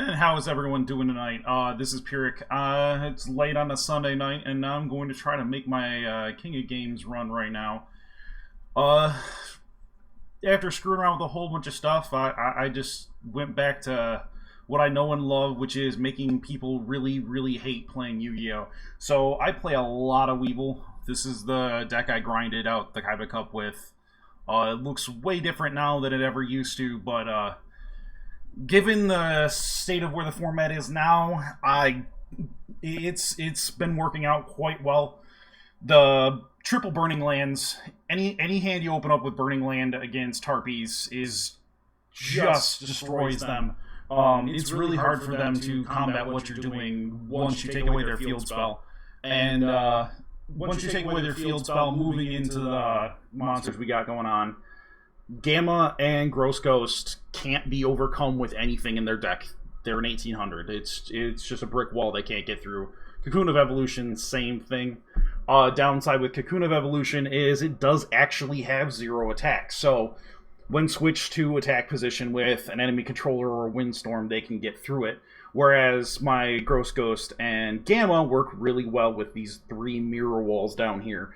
And how is everyone doing tonight? This is Pyric. It's late on a Sunday night, and now I'm going to try to make my King of Games run right now. Uh, After screwing around with a whole bunch of stuff, I just went back to what I know and love, which is making people really, really hate playing Yu-Gi-Oh! So I play a lot of Weevil. This is the deck I grinded out the Kaiba Cup with. It looks way different now than it ever used to, but given the state of where the format is now, it's been working out quite well. The triple burning lands, any hand you open up with burning land against Harpies is just destroys them. It's really hard for them to combat what you're doing once you take away their field spell. And once you take away their field spell, moving into the monsters we got going on, Gamma and Gross Ghost can't be overcome with anything in their deck. They're an 1800. It's just a brick wall they can't get through. Cocoon of Evolution, same thing. Downside with Cocoon of Evolution is it does actually have 0 attack. So when switched to attack position with an enemy controller or a Windstorm, they can get through it. Whereas my Gross Ghost and Gamma work really well with these 3 mirror walls down here.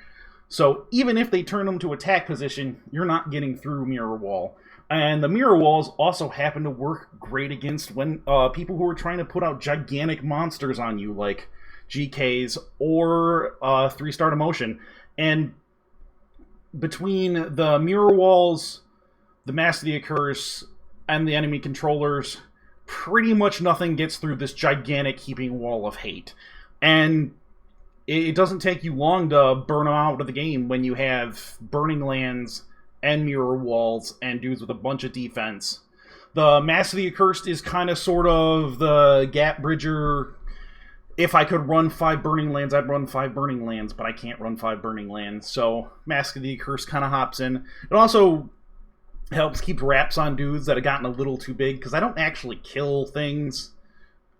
So even if they turn them to attack position, you're not getting through Mirror Wall. And the Mirror Walls also happen to work great against when people who are trying to put out gigantic monsters on you, like GKs or 3-star Emotion. And between the Mirror Walls, the Mask of the Accursed, and the enemy controllers, pretty much nothing gets through this gigantic heaping wall of hate. And it doesn't take you long to burn them out of the game when you have Burning Lands and Mirror Walls and dudes with a bunch of defense. The Mask of the Accursed is kind of sort of the gap bridger. If I could run 5 Burning Lands, I'd run 5 Burning Lands, but I can't run 5 Burning Lands, so Mask of the Accursed kind of hops in. It also helps keep wraps on dudes that have gotten a little too big, because I don't actually kill things.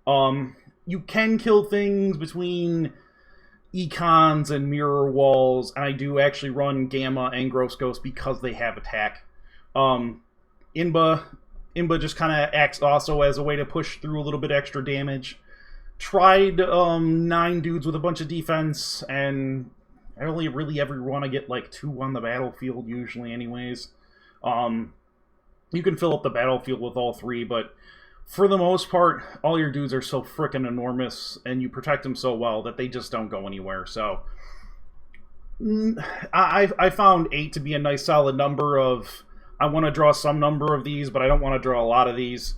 You can kill things between Econs and Mirror Walls, and I do actually run Gamma and Gross Ghost because they have attack. Inba just kind of acts also as a way to push through a little bit extra damage. Tried 9 dudes with a bunch of defense, and I only really ever want to get like 2 on the battlefield usually anyways. You can fill up the battlefield with all 3, but for the most part, all your dudes are so frickin' enormous, and you protect them so well that they just don't go anywhere. So I found 8 to be a nice solid number of, I want to draw some number of these, but I don't want to draw a lot of these.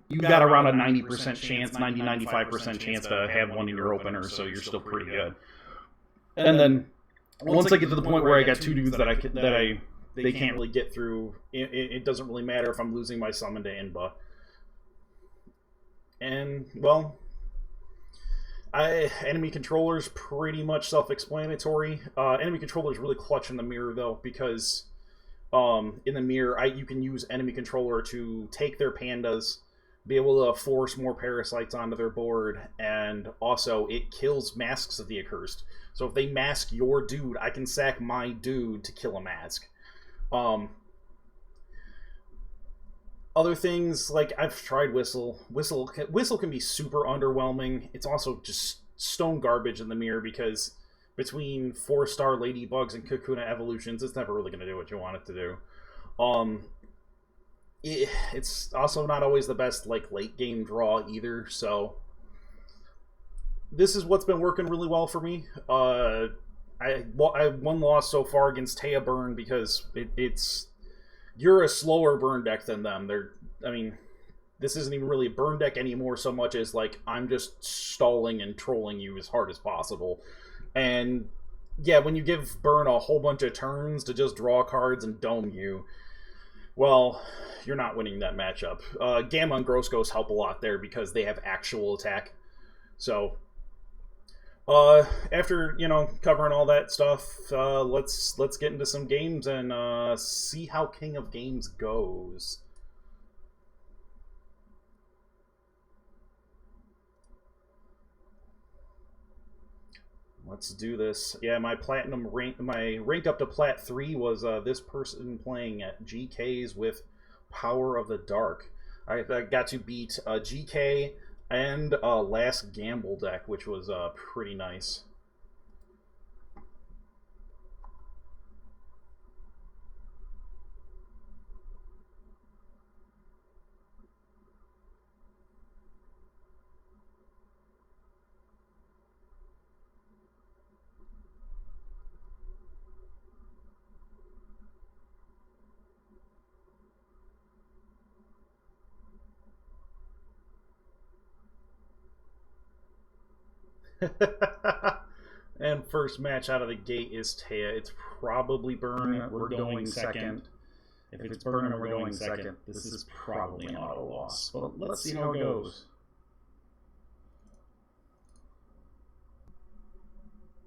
You got around a 90% chance, 90-95% chance to have one in your opener, so you're still pretty good. And then once I get to the point where I got 2 dudes that they can't really get through, it doesn't really matter if I'm losing my summon to Inba. And, well, enemy controller's pretty much self-explanatory. Enemy controller's really clutch in the mirror, though, because in the mirror, you can use enemy controller to take their pandas, be able to force more parasites onto their board, and also it kills masks of the accursed. So if they mask your dude, I can sack my dude to kill a mask. Other things, like I've tried Whistle. Whistle can be super underwhelming. It's also just stone garbage in the mirror because between 4-star Ladybugs and Kakuna Evolutions, it's never really going to do what you want it to do. It's also not always the best like late game draw either, so this is what's been working really well for me. I one loss so far against Taya Burn because you're a slower burn deck than them. This isn't even really a burn deck anymore so much as like I'm just stalling and trolling you as hard as possible. And yeah, when you give Burn a whole bunch of turns to just draw cards and dome you, well, you're not winning that matchup. Gamma and Gross Ghost help a lot there because they have actual attack. So after, covering all that stuff, let's get into some games and see how King of Games goes. Let's do this. Yeah, my rank up to Plat 3 was this person playing at GKs with Power of the Dark. I got to beat GK and Last Gamble deck, which was pretty nice. And first match out of the gate is Taya. It's probably Burn. We're going second. If it's Burn and we're going second, this is probably an auto loss. But let's see how it goes.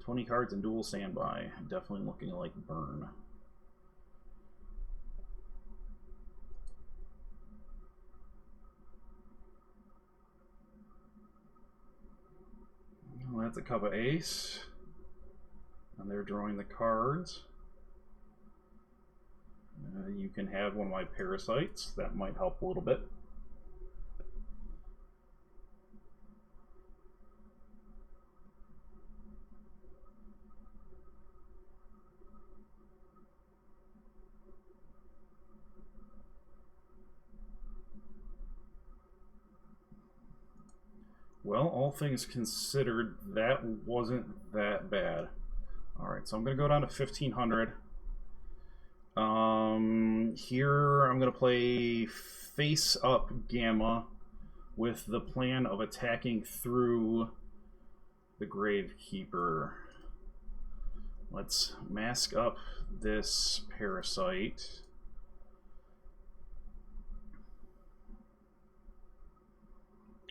20 cards in dual standby. Definitely looking like Burn. Well, that's a cup of ace. And they're drawing the cards. You can have one of my parasites. That might help a little bit. Well, all things considered, that wasn't that bad. Alright, so I'm going to go down to 1500. Here I'm going to play Face Up Gamma with the plan of attacking through the Gravekeeper. Let's mask up this Parasite.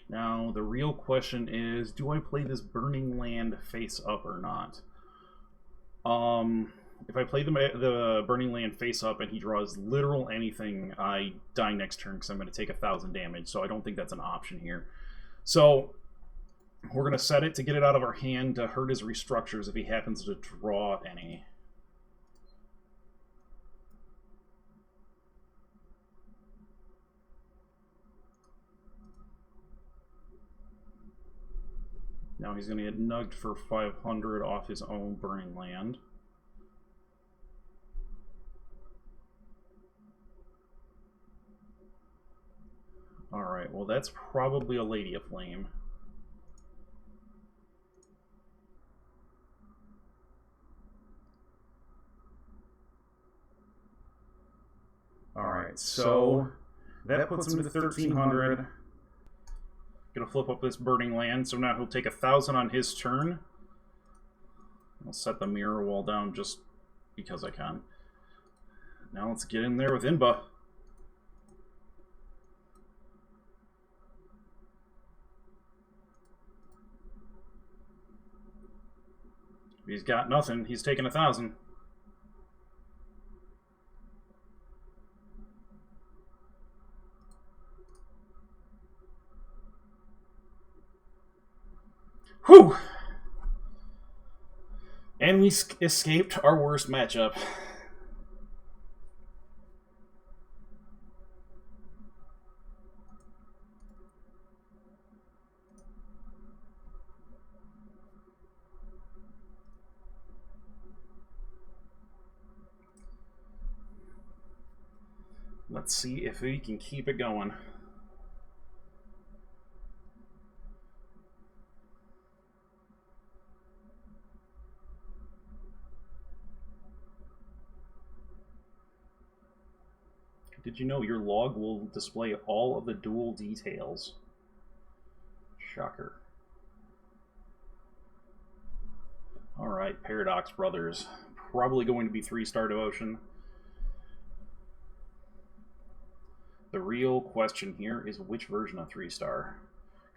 Now, the real question is, do I play this Burning Land face up or not? If I play the Burning Land face up and he draws literal anything, I die next turn because I'm going to take 1,000 damage, so I don't think that's an option here. So, we're going to set it to get it out of our hand to hurt his restructures if he happens to draw any. Now he's going to get nugged for 500 off his own Burning Land. Alright, well that's probably a Lady of Flame. Alright, so that puts him to 1,300. Gonna flip up this Burning Land, so now he'll take 1,000 on his turn. I'll set the mirror wall down just because I can. Now let's get in there with Inba. If he's got nothing, he's taking 1,000. Whew! And we escaped our worst matchup. Let's see if we can keep it going. Did you know your log will display all of the duel details? Shocker. Alright, Paradox Brothers. Probably going to be 3-star devotion. The real question here is which version of 3-star?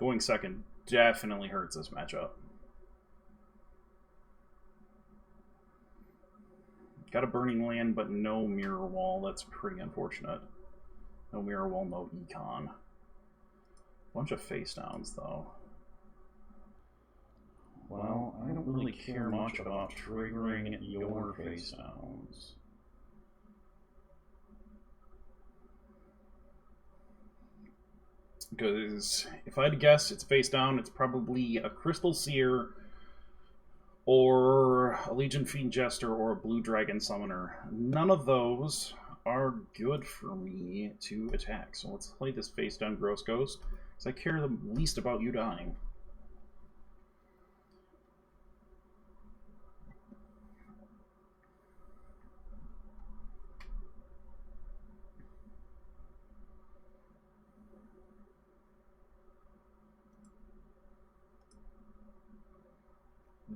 Going second definitely hurts this matchup. Got a Burning Land, but no Mirror Wall. That's pretty unfortunate. No Mirror Wall, no Econ. Bunch of face downs, though. Well, I don't really care much about triggering your face downs. Because if I had to guess, it's face down, it's probably a Crystal Seer, or a Legion Fiend Jester, or a Blue Dragon Summoner. None of those are good for me to attack. So let's play this face down Gross Ghost, because I care the least about you dying.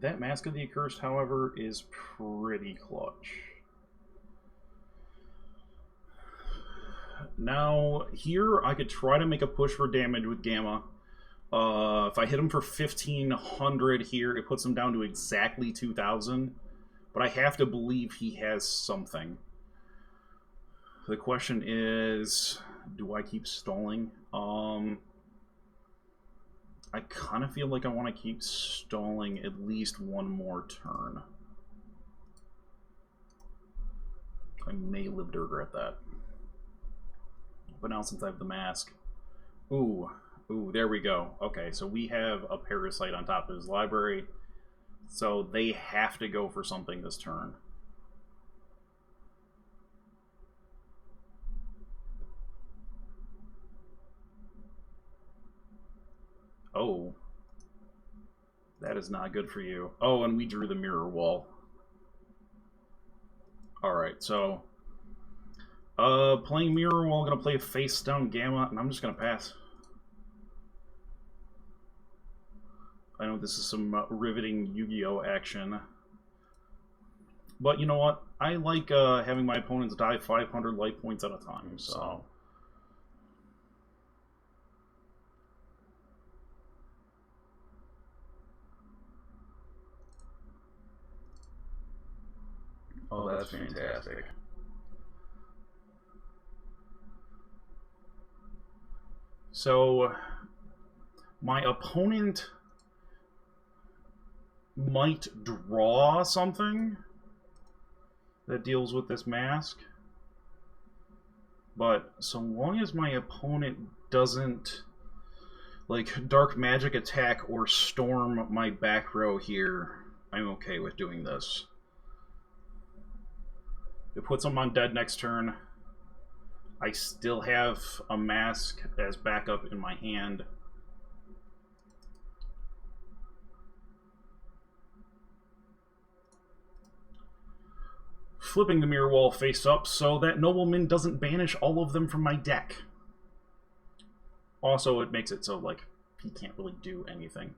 That Mask of the Accursed, however, is pretty clutch. Now, here I could try to make a push for damage with Gamma. If I hit him for 1,500 here, it puts him down to exactly 2,000. But I have to believe he has something. The question is, do I keep stalling? I kind of feel like I want to keep stalling at least one more turn. I may live to regret that. But now since I have the mask... Ooh, there we go. Okay, so we have a Parasite on top of his library. So they have to go for something this turn. Oh. That is not good for you. Oh, and we drew the mirror wall. Alright, so... playing mirror wall, I'm going to play a face down Gamma, and I'm just going to pass. I know this is some riveting Yu-Gi-Oh! Action. But you know what? I like having my opponents die 500 life points at a time, so... Oh, that's fantastic. So, my opponent might draw something that deals with this mask. But so long as my opponent doesn't, like, dark magic attack or storm my back row here, I'm okay with doing this. It puts him on dead next turn. I still have a mask as backup in my hand. Flipping the mirror wall face up so that Nobleman doesn't banish all of them from my deck. Also, it makes it so, like, he can't really do anything.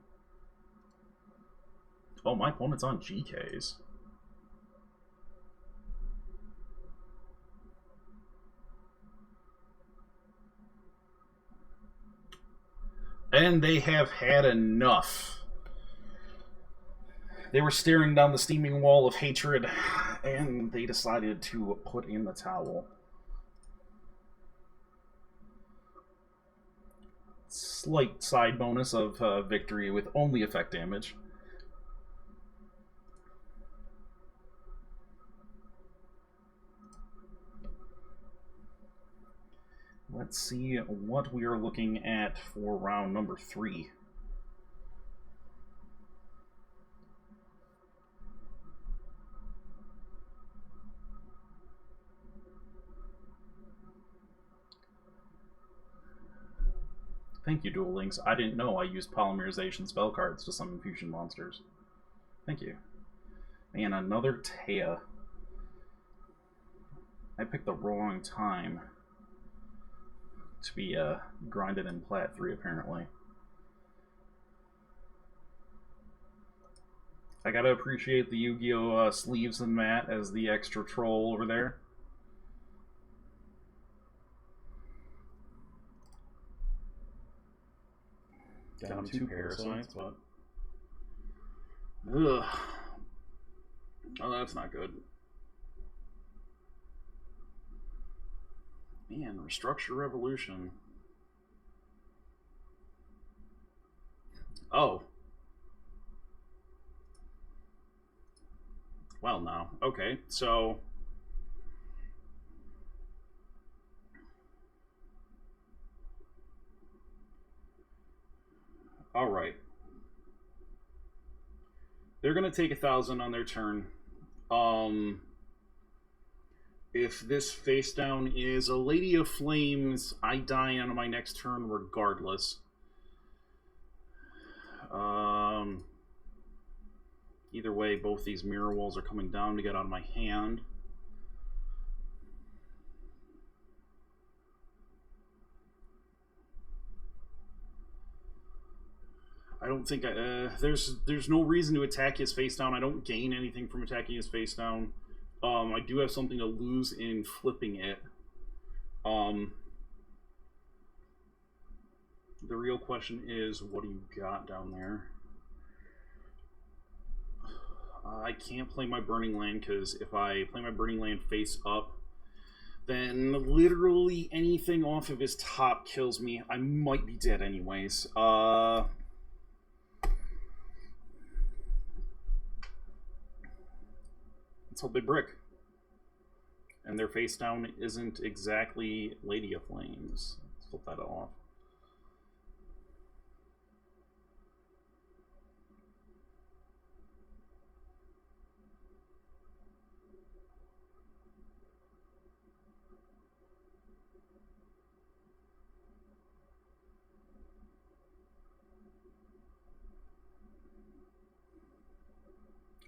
Oh, my opponent's on GKs. And they have had enough. They were staring down the steaming wall of hatred, and they decided to put in the towel. Slight side bonus of victory with only effect damage. Let's see what we are looking at for round number 3. Thank you, Duel Links. I didn't know I used polymerization spell cards to summon fusion monsters. Thank you. Man, another Taya. I picked the wrong time to be grinded in Plat 3, apparently. I gotta appreciate the Yu-Gi-Oh! Sleeves and mat as the extra troll over there. Got him 2 parasites, but... Ugh. Oh, that's not good. Man, Restructure Revolution. Oh. Well, now. Okay, so... All right. They're going to take 1,000 on their turn. If this face down is a Lady of Flames, I die on my next turn regardless. Either way, both these mirror walls are coming down to get out of my hand. I don't think there's no reason to attack his face down. I don't gain anything from attacking his face down. I do have something to lose in flipping it. The real question is, what do you got down there? I can't play my Burning Land, because if I play my Burning Land face up, then literally anything off of his top kills me. I might be dead anyways. Let's hope they brick. And their face down isn't exactly Lady of Flames. Let's flip that off.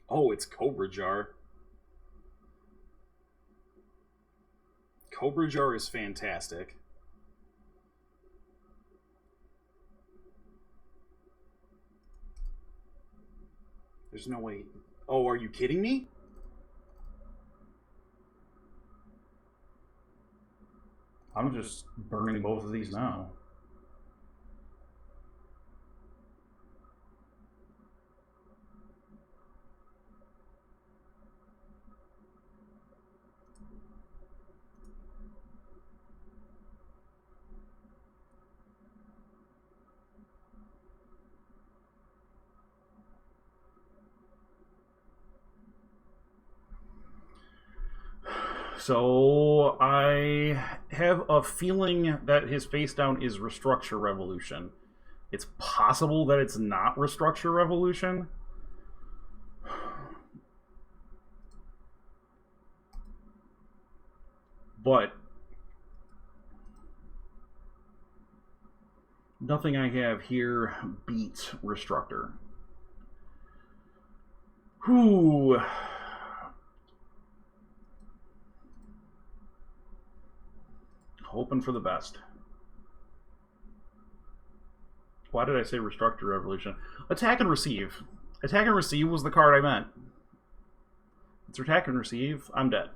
Oh, it's Cobra Jar. Cobra Jar is fantastic. There's no way. Oh, are you kidding me? I'm just burning both of these now. So I have a feeling that his face down is Restructure Revolution. It's possible that it's not Restructure Revolution. But nothing I have here beats Restructor. Whew. Hoping for the best. Why did I say Restructure Revolution? Attack and Receive. Attack and Receive was the card I meant. It's Attack and Receive. I'm dead.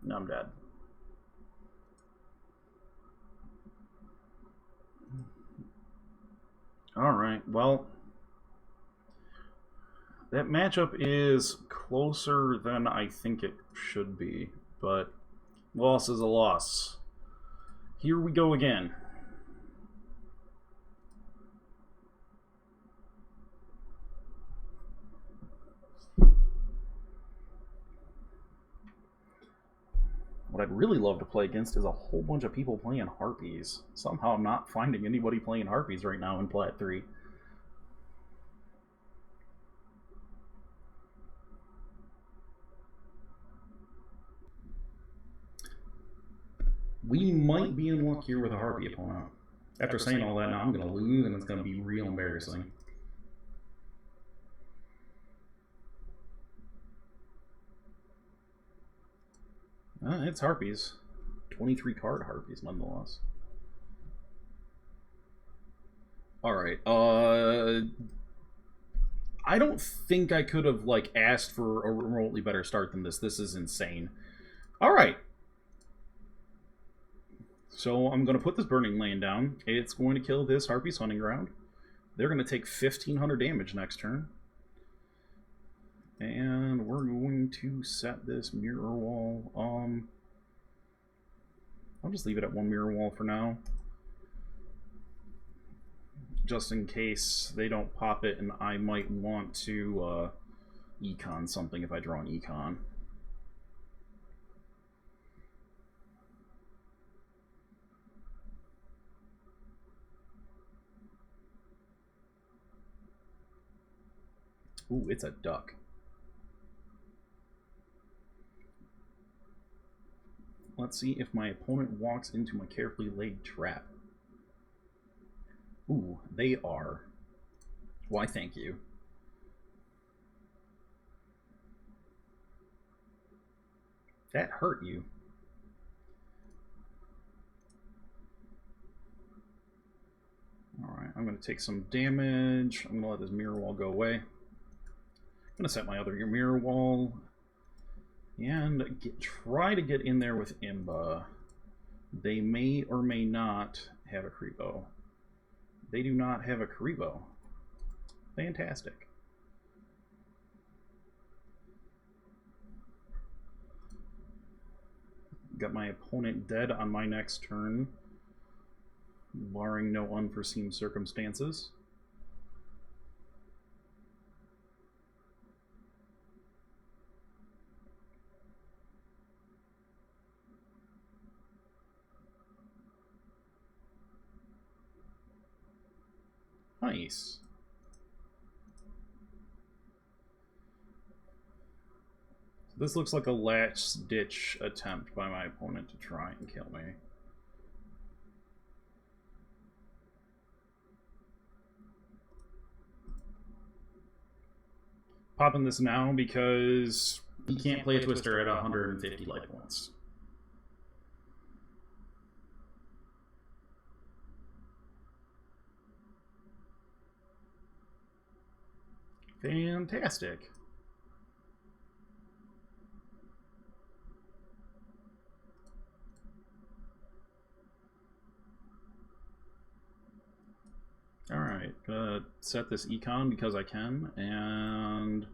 No, I'm dead. Alright, well, that matchup is closer than I think it should be, but loss is a loss. Here we go again. What I'd really love to play against is a whole bunch of people playing Harpies. Somehow I'm not finding anybody playing Harpies right now in Plat 3. We might be in luck here with a Harpy opponent. After saying all that, now I'm going to lose, and it's going to be real embarrassing. It's Harpies. 23 card Harpies, nonetheless. Alright, I don't think I could have, like, asked for a remotely better start than this. This is insane. Alright. So I'm going to put this Burning Land down. It's going to kill this Harpy's Hunting Ground. They're going to take 1,500 damage next turn. And we're going to set this mirror wall. I'll just leave it at one mirror wall for now. Just in case they don't pop it, and I might want to econ something if I draw an econ. Ooh, it's a duck. Let's see if my opponent walks into my carefully laid trap. Ooh, they are. Why, thank you. That hurt you. Alright, I'm going to take some damage. I'm going to let this mirror wall go away. I'm going to set my other mirror wall. And try to get in there with Imba. They may or may not have a Karibo. They do not have a Karibo. Fantastic. Got my opponent dead on my next turn, barring no unforeseen circumstances. Nice. This looks like a last-ditch attempt by my opponent to try and kill me. Popping this now because he can't play a Twister at 150 life points. Fantastic. Alright, gonna set this econ because I can, and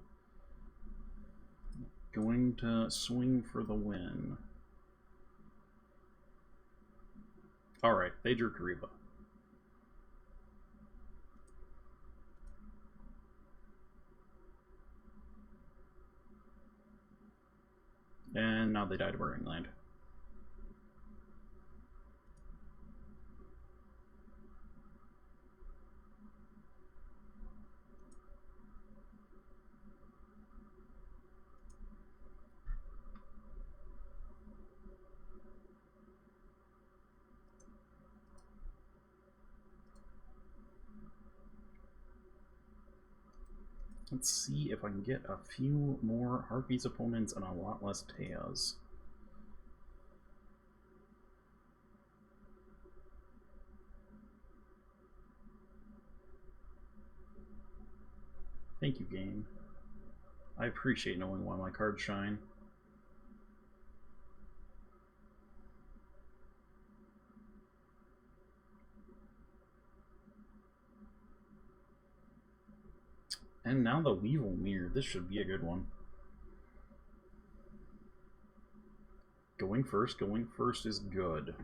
going to swing for the win. Alright, they drew Kariba. And now they died to Burning Land. Let's see if I can get a few more Harpies opponents and a lot less Teas. Thank you, game. I appreciate knowing why my cards shine. And now the Weevil Mirror. This should be a good one. Going first is good.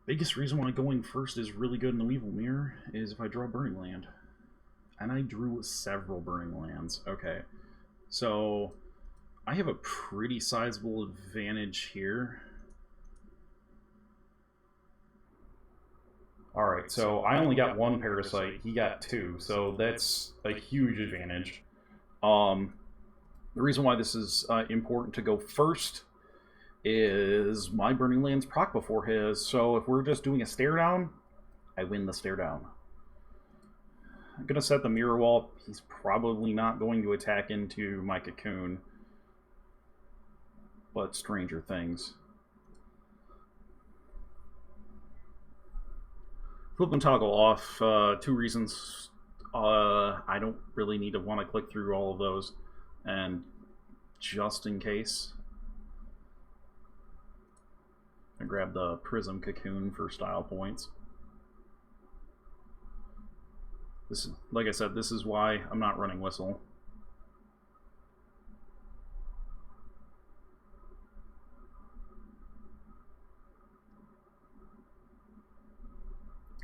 Biggest reason why going first is really good in the Weevil Mirror is if I draw Burning Land. And I drew several Burning Lands. Okay, so I have a pretty sizable advantage here. Alright, so I only got one Parasite, he got two, so that's a huge advantage. The reason why this is important to go first is my Burning Lands proc before his, so if we're just doing a stare down, I win the stare down. I'm going to set the mirror wall. He's probably not going to attack into my cocoon, but stranger things. Flip and toggle off, two reasons. I don't really need to want to click through all of those, and just in case, I grab the Prism Cocoon for style points. This, like I said, this is why I'm not running Whistle.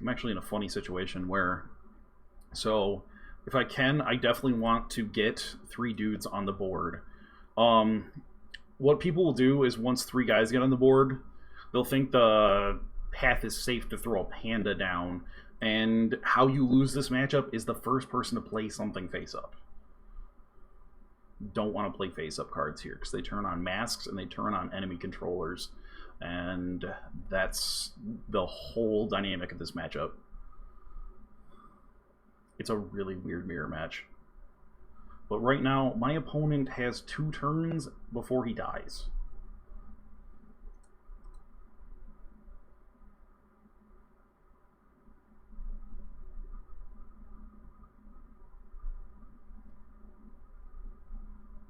I'm actually in a funny situation where, so if I can, I definitely want to get 3 dudes on the board. What people will do is once 3 guys get on the board, they'll think the path is safe to throw a panda down, and how you lose this matchup is the first person to play something face up. Don't want to play face up cards here because they turn on masks and they turn on enemy controllers, and that's the whole dynamic of this matchup. It's a really weird mirror match. But right now, my opponent has 2 turns before he dies.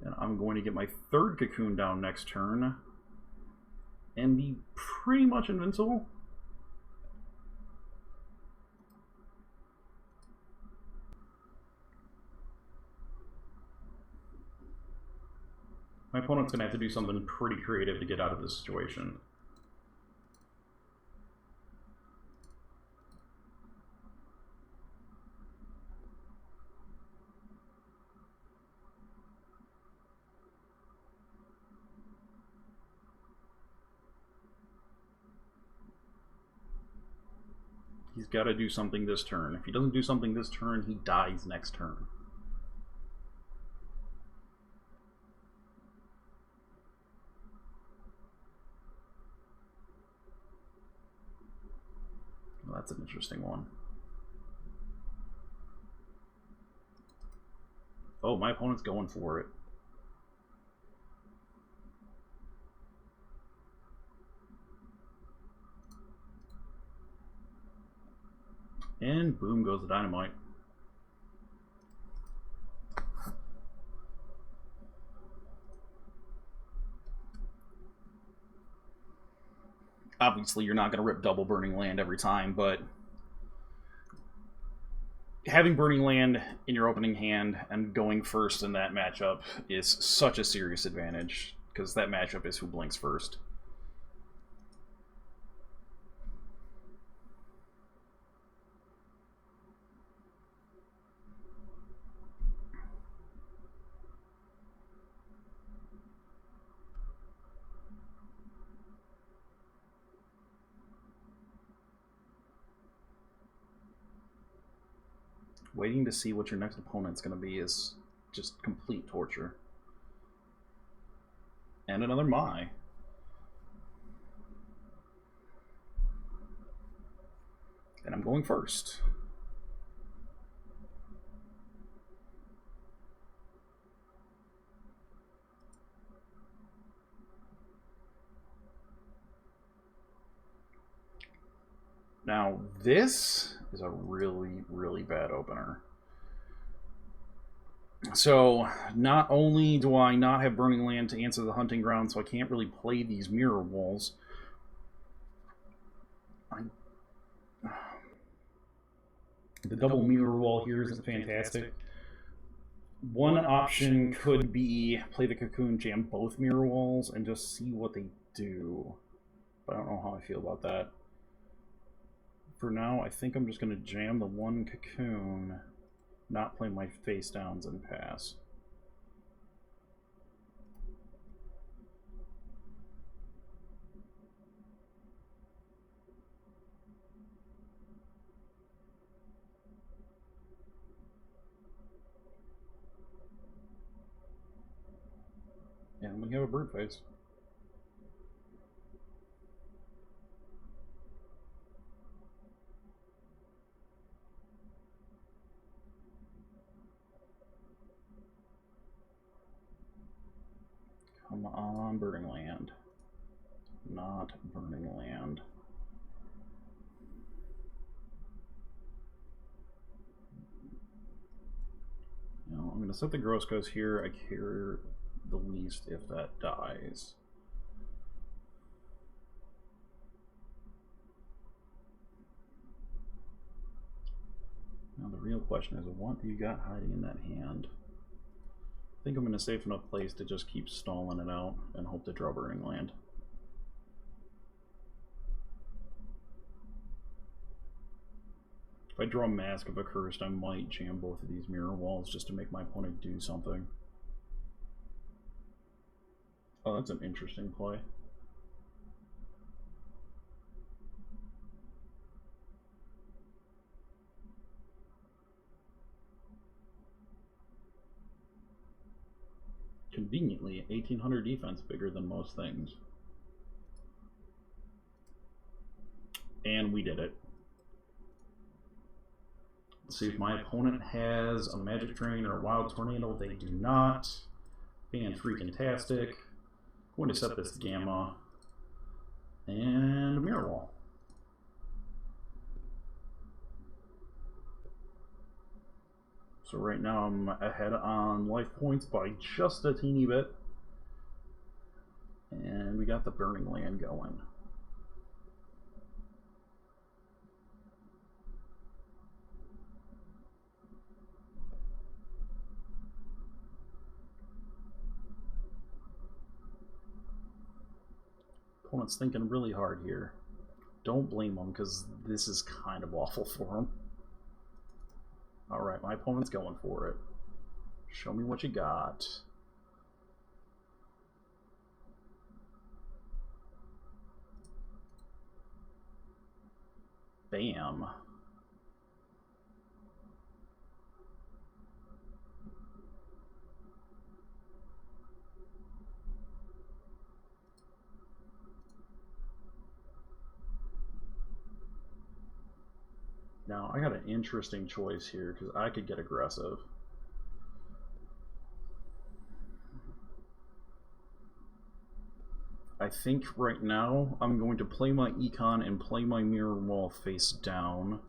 And I'm going to get my 3rd cocoon down next turn and be pretty much invincible. My opponent's going to have to do something pretty creative to get out of this situation. He's got to do something this turn. If he doesn't do something this turn, he dies next turn. Well, that's an interesting one. Oh, my opponent's going for it. And boom goes the dynamite. Obviously, you're not going to rip double Burning Land every time, but having Burning Land in your opening hand and going first in that matchup is such a serious advantage, because that matchup is who blinks first. Waiting to see what your next opponent's going to be is just complete torture. And another Mai. And I'm going first. Now, this is a really, really bad opener. So, not only do I not have Burning Land to answer the hunting ground, so I can't really play these mirror walls. The double mirror wall here isn't fantastic. One option could be play the cocoon, jam both mirror walls, and just see what they do. But I don't know how I feel about that. For now, I think I'm just going to jam the one cocoon, not play my face downs, and pass. And we have a bird face. Come on, Burning Land. Not Burning Land. Now, I'm going to set the gross goes here. I care the least if that dies. Now, the real question is, what do you got hiding in that hand? I think I'm in a safe enough place to just keep stalling it out and hope to draw Burning Land. If I draw Mask of Accursed, I might jam both of these mirror walls just to make my opponent do something. Oh, that's an interesting play. Conveniently, 1800 defense, bigger than most things. And we did it. Let's see if my opponent has a Magic Train or a Wild Tornado. They do not. Fan-freaking-tastic. Going to set this Gamma. And a Mirror Wall. So right now I'm ahead on life points by just a teeny bit. And we got the Burning Land going. Opponent's thinking really hard here. Don't blame them, because this is kind of awful for them. Alright, my opponent's going for it. Show me what you got. Bam. Now, I got an interesting choice here, because I could get aggressive. I think right now I'm going to play my Econ and play my Mirror Wall face down,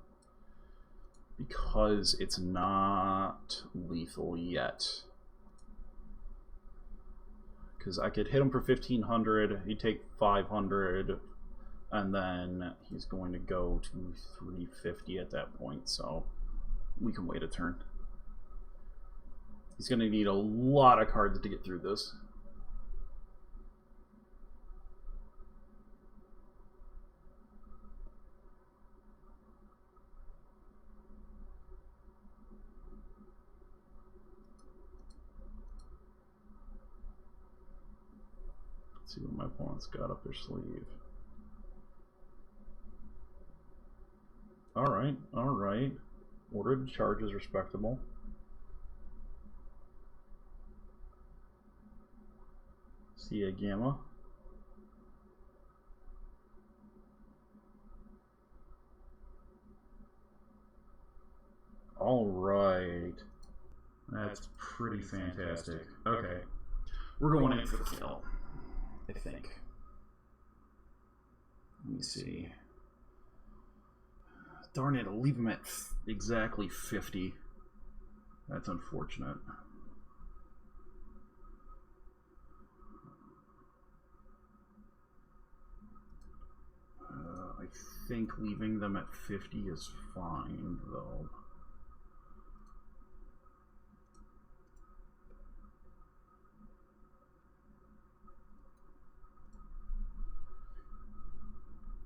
because it's not lethal yet. Because I could hit him for 1500, he'd take 500, and then he's going to go to 350 at that point, so we can wait a turn. He's going to need a lot of cards to get through this. Let's see what my opponent's got up their sleeve. Alright, alright. Order to charge is respectable. See a Gamma. Alright. That's pretty fantastic. Okay. We're going in for the kill, I think. Let me see. Darn it, I'll leave him at exactly 50. That's unfortunate. I think leaving them at 50 is fine, though.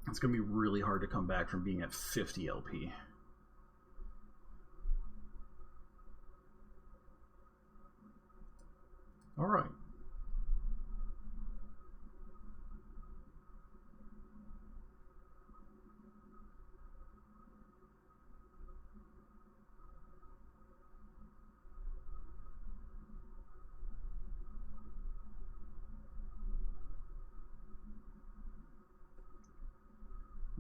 It's going to be really hard to come back from being at 50 LP. All right.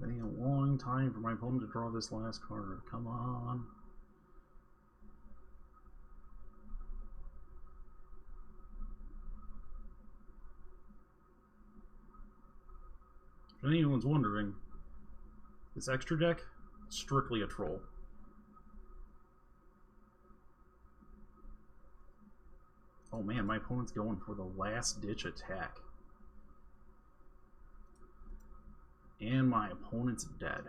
Waiting a long time for my opponent to draw this last card. Come on. If anyone's wondering, this extra deck, strictly a troll. Oh man, my opponent's going for the last ditch attack. And my opponent's dead.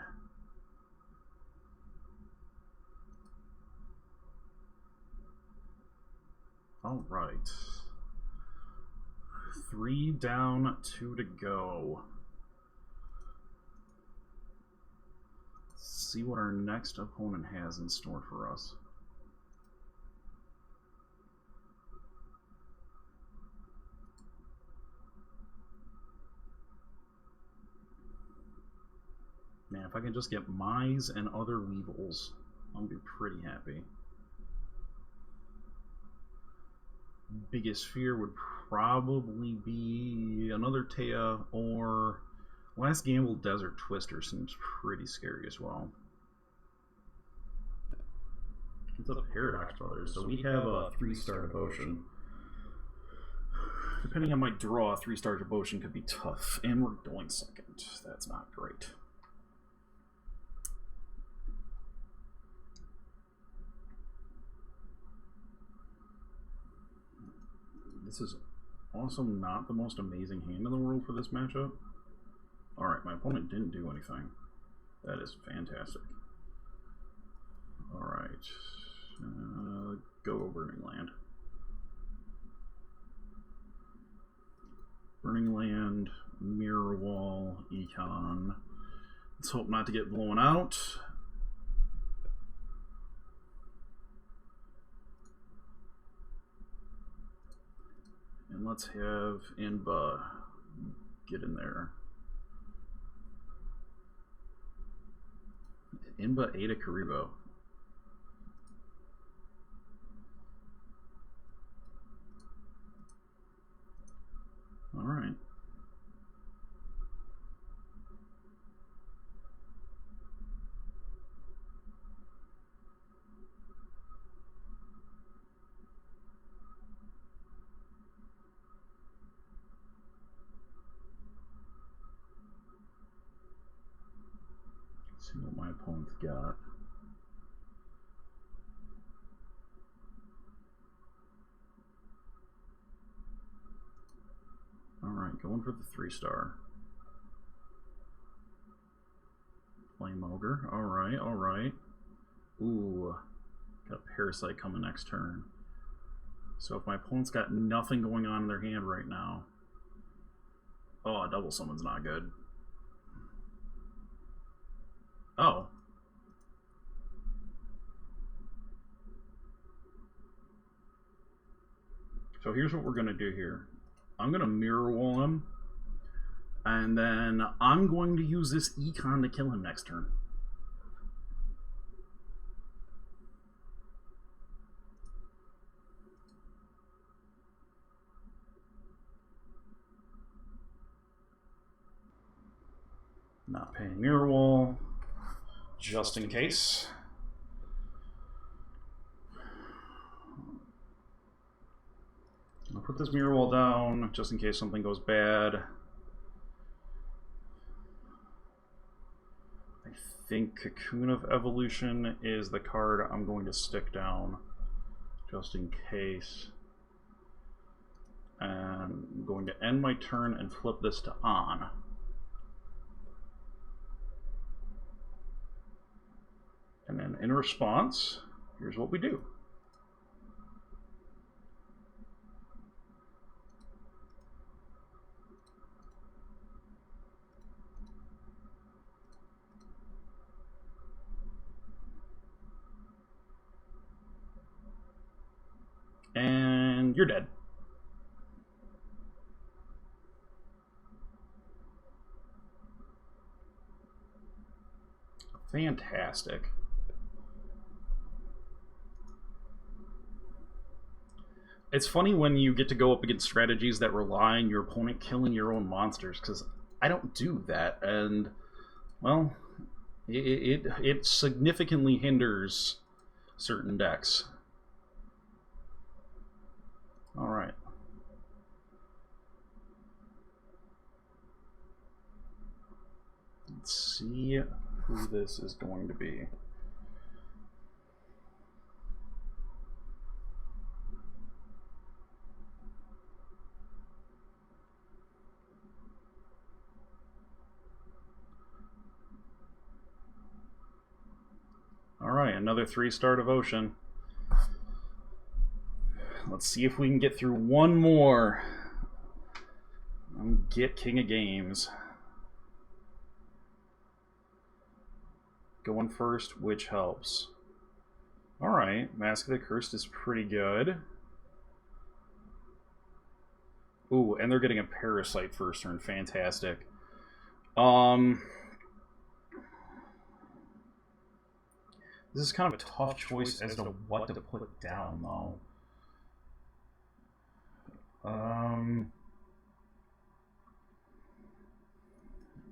All right. 3 down, 2 to go. Let's see what our next opponent has in store for us. Man, if I can just get Mize and other Weevils, I'll be pretty happy. biggest fear would probably be another Taya, or Last Gamble Desert Twister seems pretty scary as well. It's a Paradox Brothers, so we have a 3-star devotion. Depending on my draw, 3-star devotion could be tough, and we're going second. That's not great. This is also not the most amazing hand in the world for this matchup. Alright, my opponent didn't do anything. That is fantastic. Alright. Go Burning Land. Burning Land, Mirror Wall, Econ. Let's hope not to get blown out. And let's have Inba get in there. Inba Ada Karibo. All right. Let's see what my opponent's got. Alright, going for the 3-star. Flame Ogre. Alright, alright. Ooh. Got a Parasite coming next turn. So if my opponent's got nothing going on in their hand right now... Oh, a double summon's not good. Oh. So here's what we're going to do here. I'm going to Mirror Wall him, and then I'm going to use this Econ to kill him next turn. Not paying Mirror Wall, just in case. I'll put this Mirror Wall down just in case something goes bad. I think Cocoon of Evolution is the card I'm going to stick down just in case. And I'm going to end my turn and flip this to on. And then in response, here's what we do. And you're dead. Fantastic. It's funny when you get to go up against strategies that rely on your opponent killing your own monsters, because I don't do that, and, well, it significantly hinders certain decks. Alright. Let's see who this is going to be. Alright, another 3-star devotion. Let's see if we can get through one more and get King of Games. Going first, which helps. Alright, Mask of the Cursed is pretty good. Ooh, and they're getting a Parasite first turn. Fantastic. This is kind of a tough choice as to what to put down, though. We're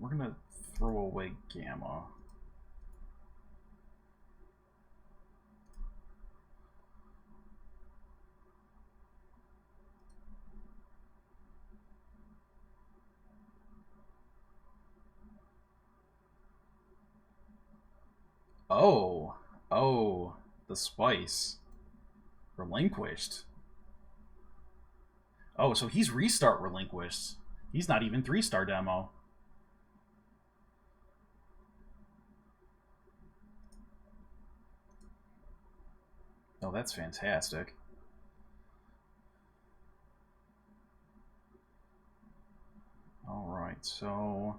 gonna throw away Gamma. Oh, the spice. Relinquished. Oh, so he's restart relinquished. He's not even 3-star demo. Oh, that's fantastic. Alright, so...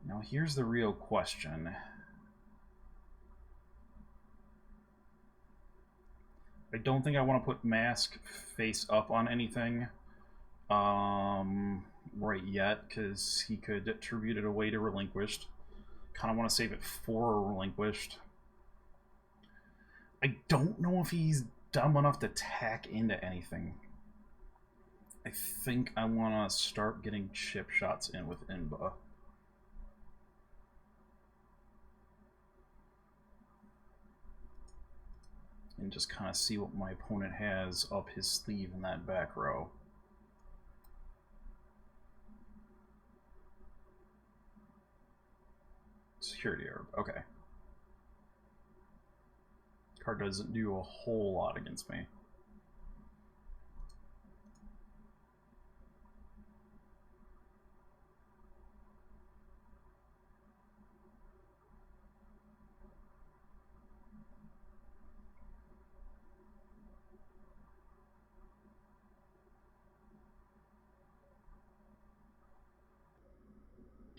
Now here's the real question. I don't think I want to put Mask face up on anything right yet, because he could attribute it away to Relinquished. Kind of want to save it for Relinquished. I don't know if he's dumb enough to tack into anything. I think I want to start getting chip shots in with Inba. And just kind of see what my opponent has up his sleeve in that back row. Security Herb, okay. Card doesn't do a whole lot against me.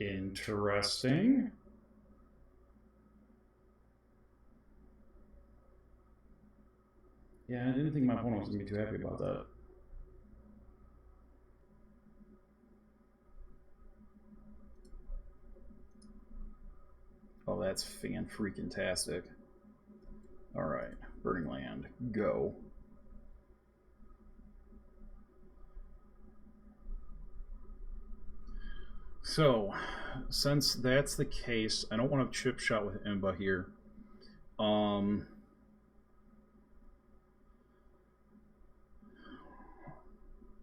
Interesting. Yeah, I didn't think my opponent was going to be too happy about that. Oh, that's fan-freaking-tastic. Alright, Burning Land, go. So, since that's the case, I don't want to chip shot with Imba here.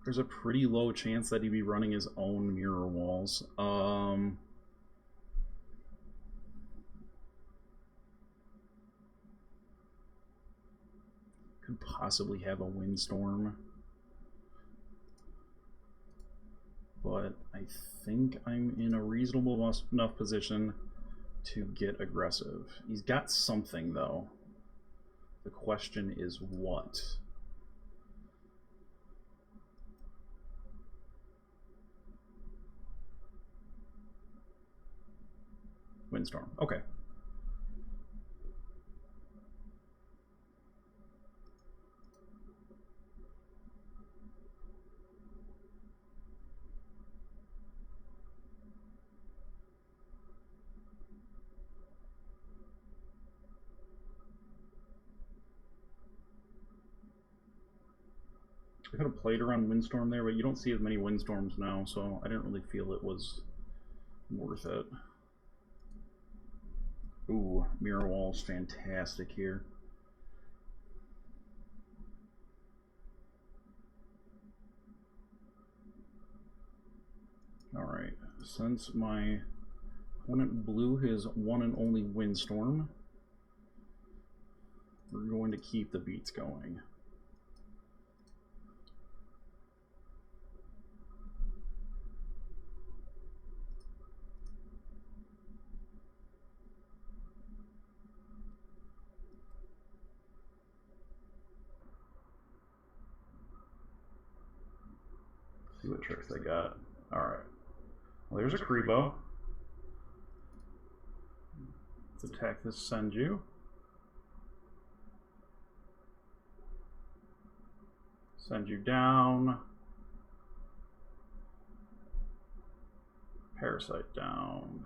There's a pretty low chance that he'd be running his own mirror walls. Could possibly have a windstorm. But I think I'm in a reasonable enough position to get aggressive. He's got something, though. The question is what? Windstorm. Okay. I could have played around Windstorm there, but you don't see as many Windstorms now, so I didn't really feel it was worth it. Ooh, Mirror Wall's fantastic here. Alright, since my opponent blew his one and only Windstorm, we're going to keep the beats going. See what tricks they got. Alright. Well, there's a Kribo. Let's attack this Senju. Senju down. Parasite down.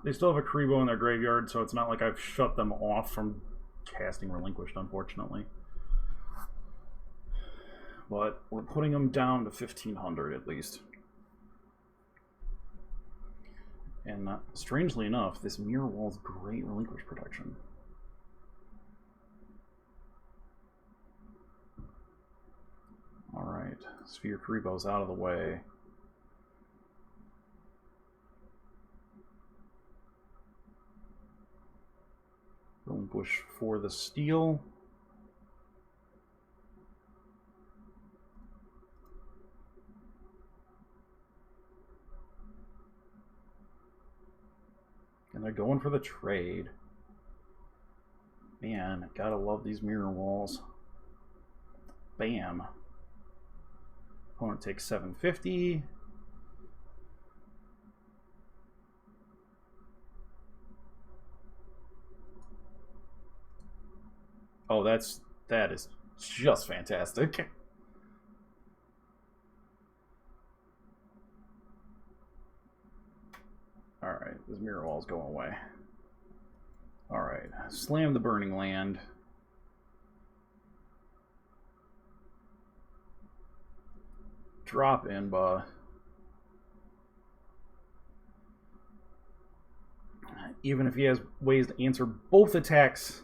They still have a Kribo in their graveyard, so it's not like I've shut them off from casting relinquished, unfortunately. But we're putting them down to 1,500 at least. And strangely enough, this Mirror Wall's great relinquish protection. Alright, Sphere Karibo's out of the way. Relinquish for the steal. And they're going for the trade. Man, gotta love these Mirror Walls. Bam. Opponent takes 750. Oh, that is just fantastic. Alright, this Mirror Wall's going away. Alright, slam the Burning Land. Drop Inba. Even if he has ways to answer both attacks,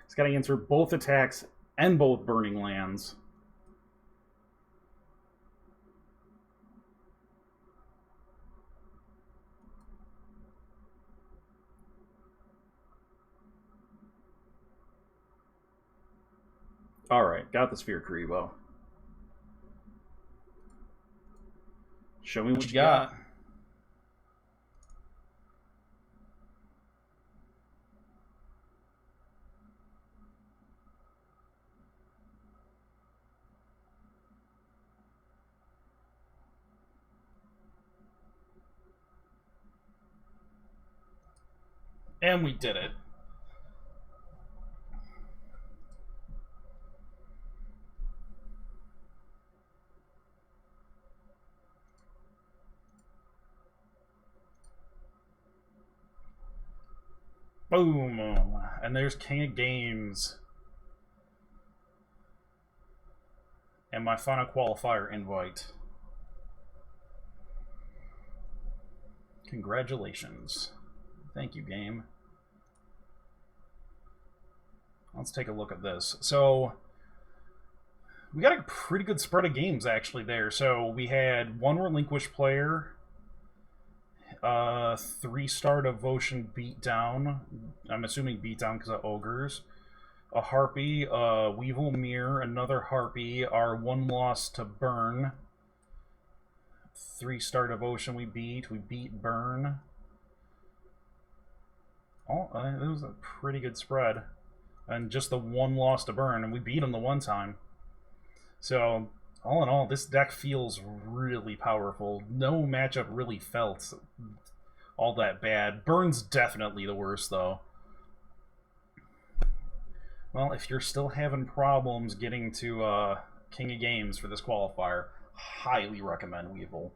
he's got to answer both attacks and both Burning Lands. Alright, got the Sphere Karibo. Show me what you got. And we did it. Boom. And there's King of Games. And my final qualifier invite. Congratulations. Thank you, game. Let's take a look at this. So, we got a pretty good spread of games, actually, there. So, we had one relinquished player, 3-star Devotion Beatdown. I'm assuming Beatdown because of Ogres. A Harpy, Weevil Mirror, another Harpy, our 1 loss to Burn. 3-star Devotion we beat Burn. Oh, it was a pretty good spread. And just the 1 loss to Burn, and we beat him the one time. So, all in all, this deck feels really powerful. No matchup really felt all that bad. Burn's definitely the worst, though. Well, if you're still having problems getting to King of Games for this qualifier, highly recommend Weevil.